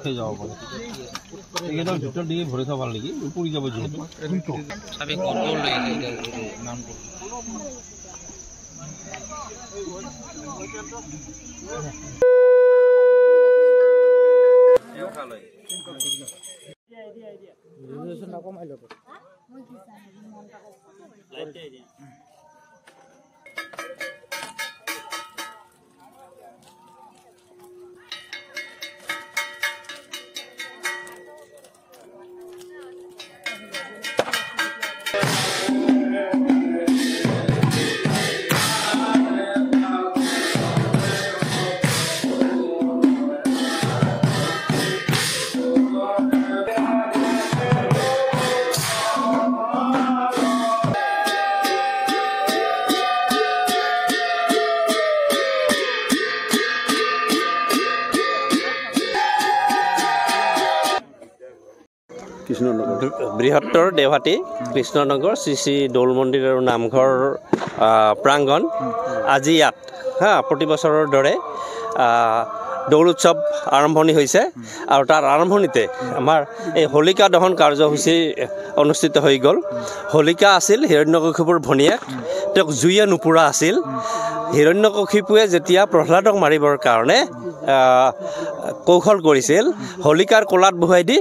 খেয়ে যাওয়া পাৰে এখানে ভিতৰ দিকে ভৰে খাওয়া ভালো লাগে পুৰি যাবো যেহেতু বৃহত্তৰ দেওহাটী কৃষ্ণনগৰ শ্ৰী শ্ৰী দৌল মন্দিৰ আৰু নামঘৰ প্ৰাংগণ আজি ইয়াত প্ৰতি বছৰৰ দৰে দৌল উৎসৱ আৰম্ভণি হৈছে আৰু তাৰ আৰম্ভণিতে আমাৰ এই হোলিকা দহন কাৰ্যসূচী অনুষ্ঠিত হৈ গ'ল। হোলিকা আছিল হিৰণ্যকশিপুৰ ভনীয়েক, তেওঁক জুয়ে নুপুৰা আছিল। হিৰণ্যকশিপুৱে যেতিয়া প্ৰহ্লাদক মাৰিবৰ কাৰণে কৌশল কৰিছিল, হোলিকাৰ কোলাত বহুৱাই দি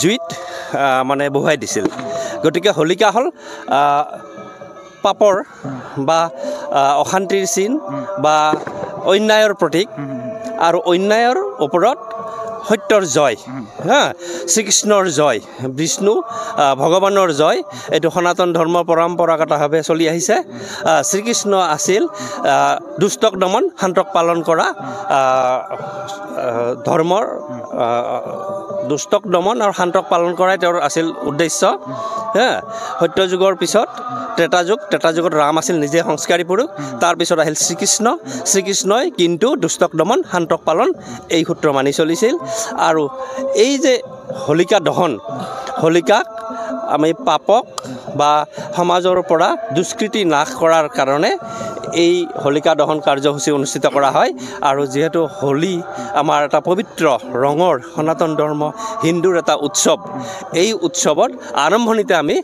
জুইত মানে বহুৱাই দিছিল। গতিকে হোলিকা হ'ল পাপৰ বা অশান্তিৰ চিন বা অন্যায়ৰ প্ৰতীক আৰু অন্যায়ৰ ওপৰত সত্যৰ জয়, শ্ৰীকৃষ্ণৰ জয়, বিষ্ণু ভগৱানৰ জয়। এইটো সনাতন ধৰ্ম পৰম্পৰাগতভাৱে চলি আহিছে। শ্ৰীকৃষ্ণ আছিল দুষ্টক দমন শান্তক পালন কৰা ধৰ্মৰ দুষ্টক দমন আৰু শান্তক পালন কৰাই তেওঁৰ আছিল উদ্দেশ্য। সত্যযুগৰ পিছত ত্ৰেতাযুগত ৰাম আছিল নিজে সংস্কাৰী পুৰুষ, তাৰপিছত আহিল শ্ৰীকৃষ্ণই কিন্তু দুষ্টক দমন শান্তক পালন এই সূত্ৰ মানি চলিছিল। আৰু এই যে হোলিকা দহন, হোলিকাক আমি পাপক বা সমাজৰ পৰা দুষ্কৃতি নাশ কৰাৰ কাৰণে এই হোলিকা দহন কাৰ্যসূচী অনুষ্ঠিত কৰা হয়। আৰু যিহেতু হোলী আমাৰ এটা পবিত্ৰ ৰঙৰ সনাতন ধৰ্ম হিন্দুৰ এটা উৎসৱ, এই উৎসৱত আৰম্ভণিতে আমি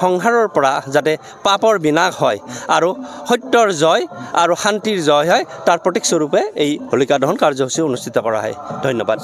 সংসাৰৰ পৰা যাতে পাপৰ বিনাশ হয় আৰু সত্যৰ জয় আৰু শান্তিৰ জয় হয় তাৰ প্ৰতীকস্বৰূপে এই হোলিকা দহন কাৰ্যসূচী অনুষ্ঠিত কৰা হয়। ধন্যবাদ।